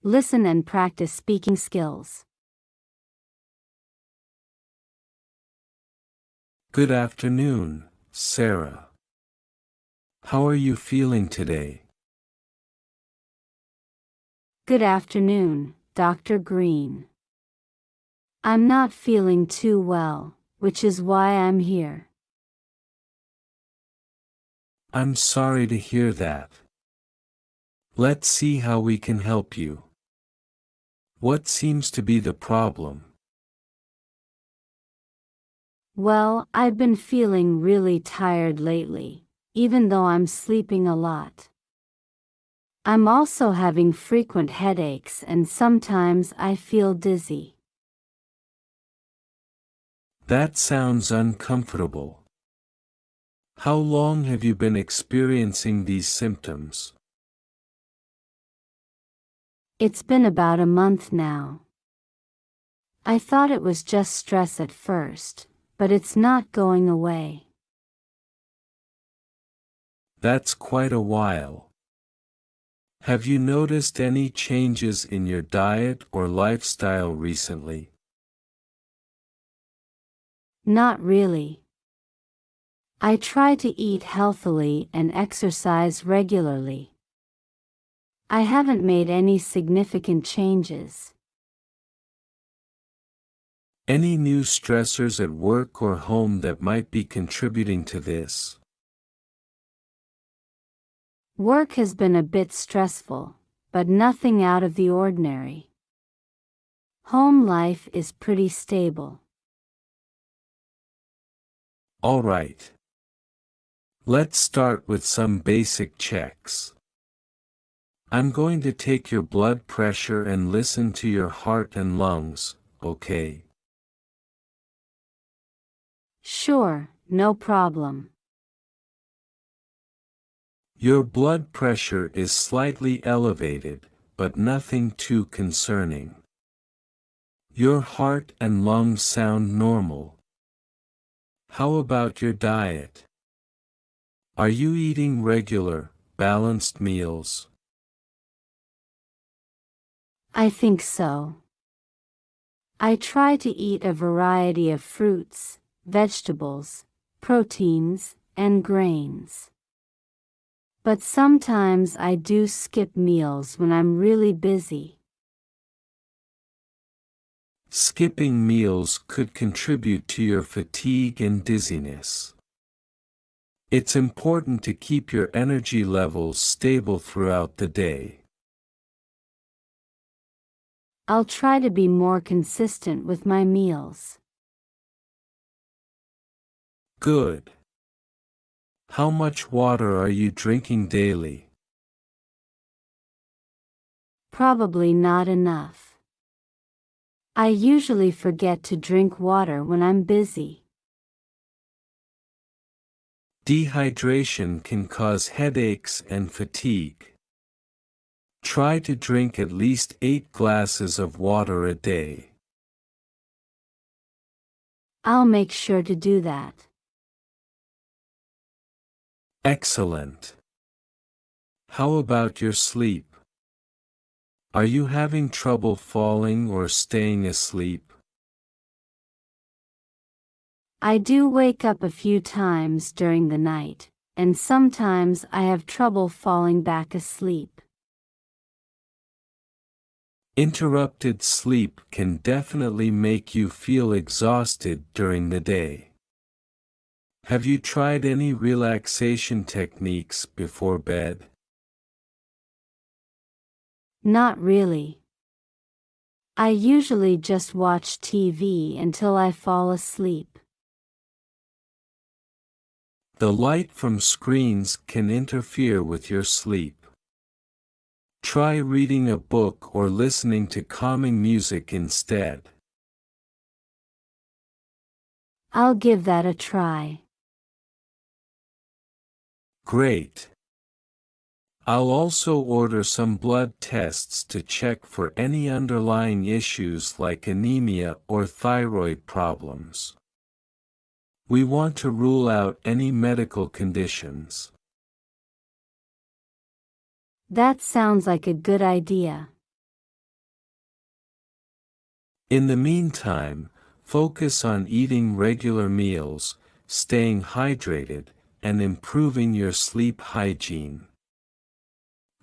Listen and practice speaking skills. Good afternoon, Sarah. How are you feeling today? Good afternoon, Dr. Green. I'm not feeling too well, which is why I'm here. I'm sorry to hear that. Let's see how we can help you. What seems to be the problem? Well, I've been feeling really tired lately, even though I'm sleeping a lot. I'm also having frequent headaches and sometimes I feel dizzy. That sounds uncomfortable. How long have you been experiencing these symptoms? It's been about a month now. I thought it was just stress at first, but it's not going away. That's quite a while. Have you noticed any changes in your diet or lifestyle recently? Not really. I try to eat healthily and exercise regularly. I haven't made any significant changes. Any new stressors at work or home that might be contributing to this? Work has been a bit stressful, but nothing out of the ordinary. Home life is pretty stable. All right. Let's start with some basic checks. I'm going to take your blood pressure and listen to your heart and lungs, okay? Sure, no problem. Your blood pressure is slightly elevated, but nothing too concerning. Your heart and lungs sound normal. How about your diet? Are you eating regular, balanced meals? I think so. I try to eat a variety of fruits, vegetables, proteins, and grains. But sometimes I do skip meals when I'm really busy. Skipping meals could contribute to your fatigue and dizziness. It's important to keep your energy levels stable throughout the day. I'll try to be more consistent with my meals. Good. How much water are you drinking daily? Probably not enough. I usually forget to drink water when I'm busy. Dehydration can cause headaches and fatigue. Try to drink at least 8 glasses of water a day. I'll make sure to do that. Excellent. How about your sleep? Are you having trouble falling or staying asleep? I do wake up a few times during the night, and sometimes I have trouble falling back asleep. Interrupted sleep can definitely make you feel exhausted during the day. Have you tried any relaxation techniques before bed? Not really. I usually just watch TV until I fall asleep. The light from screens can interfere with your sleep. Try reading a book or listening to calming music instead. I'll give that a try. Great. I'll also order some blood tests to check for any underlying issues like anemia or thyroid problems. We want to rule out any medical conditions. That sounds like a good idea. In the meantime, focus on eating regular meals, staying hydrated, and improving your sleep hygiene.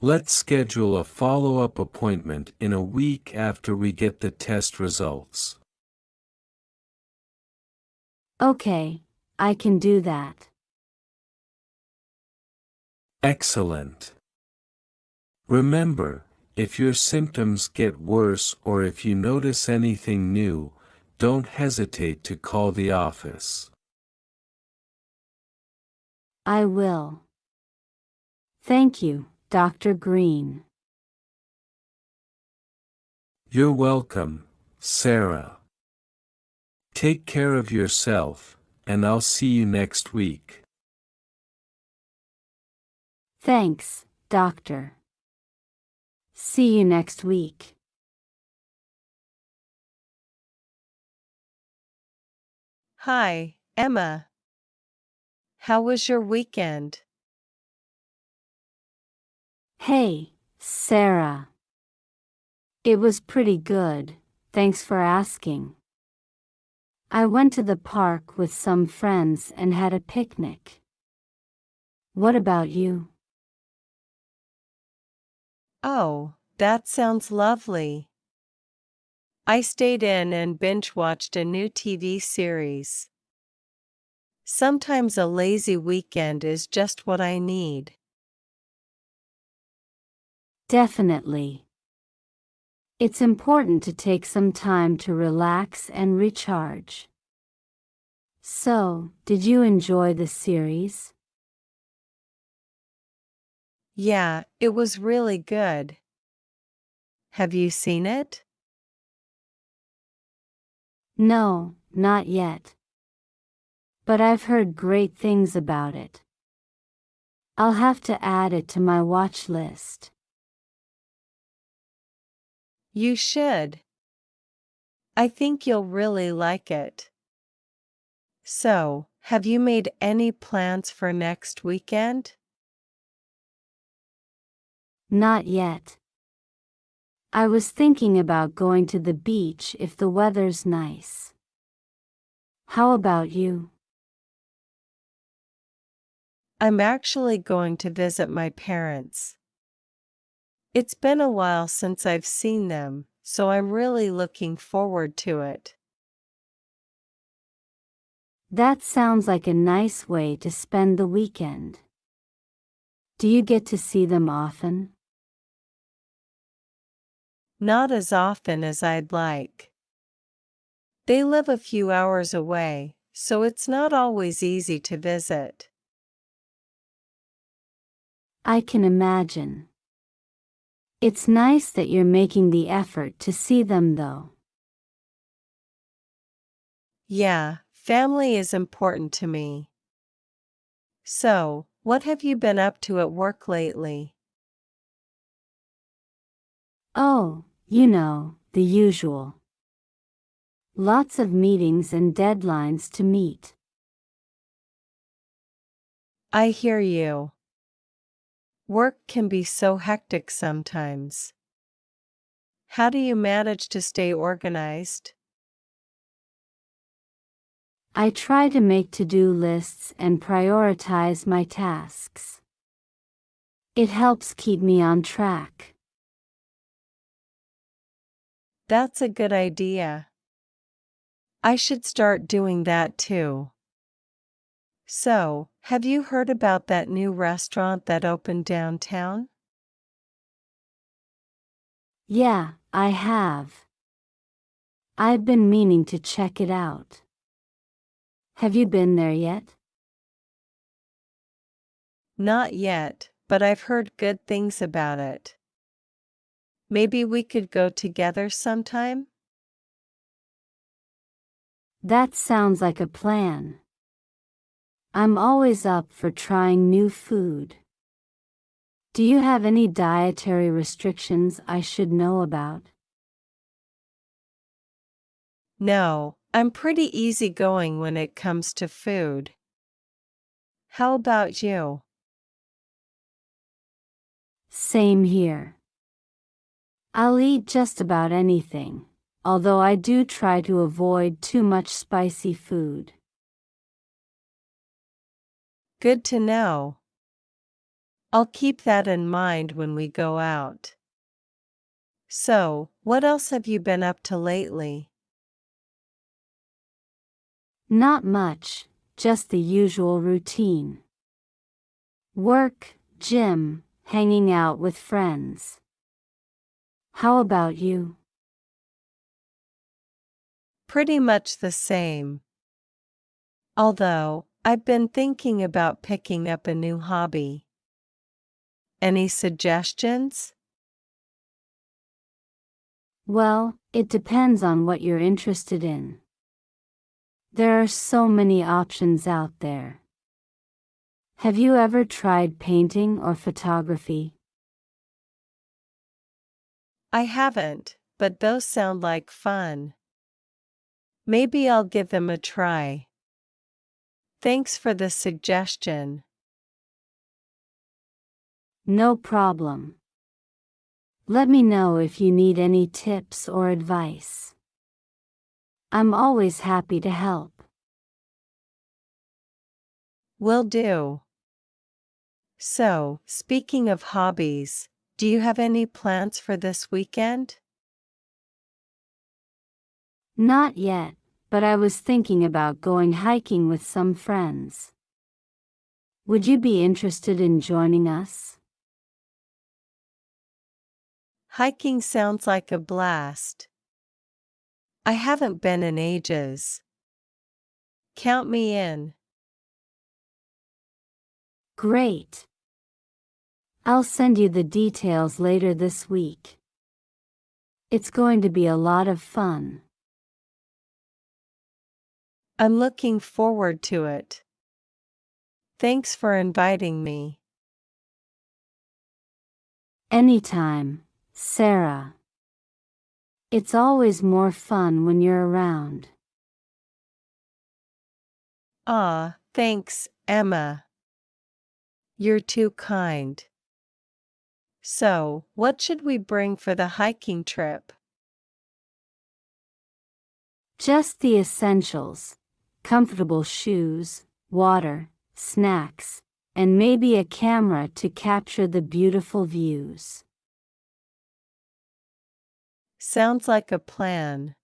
Let's schedule a follow-up appointment in a week after we get the test results. Okay, I can do that. Excellent. Remember, if your symptoms get worse or if you notice anything new, don't hesitate to call the office. I will. Thank you, Dr. Green. You're welcome, Sarah. Take care of yourself, and I'll see you next week. Thanks, Doctor. See you next week. Hi, Emma. How was your weekend? Hey, Sarah. It was pretty good, thanks for asking. I went to the park with some friends and had a picnic. What about you? Oh, that sounds lovely. I stayed in and binge-watched a new TV series. Sometimes a lazy weekend is just what I need. Definitely. It's important to take some time to relax and recharge. So, did you enjoy the series? Yeah, it was really good. Have you seen it? No, not yet. But I've heard great things about it. I'll have to add it to my watch list. You should. I think you'll really like it. So, have you made any plans for next weekend? Not yet. I was thinking about going to the beach if the weather's nice. How about you? I'm actually going to visit my parents. It's been a while since I've seen them, so I'm really looking forward to it. That sounds like a nice way to spend the weekend. Do you get to see them often? Not as often as I'd like. They live a few hours away, so it's not always easy to visit. I can imagine. It's nice that you're making the effort to see them though. Yeah, family is important to me. So, what have you been up to at work lately? Oh, the usual. Lots of meetings and deadlines to meet. I hear you. Work can be so hectic sometimes. How do you manage to stay organized? I try to make to-do lists and prioritize my tasks. It helps keep me on track. That's a good idea. I should start doing that too. So, have you heard about that new restaurant that opened downtown? Yeah, I have. I've been meaning to check it out. Have you been there yet? Not yet, but I've heard good things about it. Maybe we could go together sometime? That sounds like a plan. I'm always up for trying new food. Do you have any dietary restrictions I should know about? No, I'm pretty easygoing when it comes to food. How about you? Same here. I'll eat just about anything, although I do try to avoid too much spicy food. Good to know. I'll keep that in mind when we go out. So, what else have you been up to lately? Not much, just the usual routine. Work, gym, hanging out with friends. How about you? Pretty much the same. Although, I've been thinking about picking up a new hobby. Any suggestions? Well, it depends on what you're interested in. There are so many options out there. Have you ever tried painting or photography? I haven't, but those sound like fun. Maybe I'll give them a try. Thanks for the suggestion. No problem. Let me know if you need any tips or advice. I'm always happy to help. Will do. So, speaking of hobbies, do you have any plans for this weekend? Not yet, but I was thinking about going hiking with some friends. Would you be interested in joining us? Hiking sounds like a blast. I haven't been in ages. Count me in. Great. I'll send you the details later this week. It's going to be a lot of fun. I'm looking forward to it. Thanks for inviting me. Anytime, Sarah. It's always more fun when you're around. Thanks, Emma. You're too kind. So, what should we bring for the hiking trip? Just the essentials: comfortable shoes, water, snacks, and maybe a camera to capture the beautiful views. Sounds like a plan.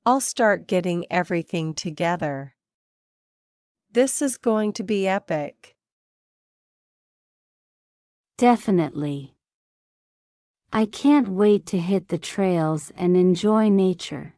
I'll start getting everything together. This is going to be epic. Definitely. I can't wait to hit the trails and enjoy nature.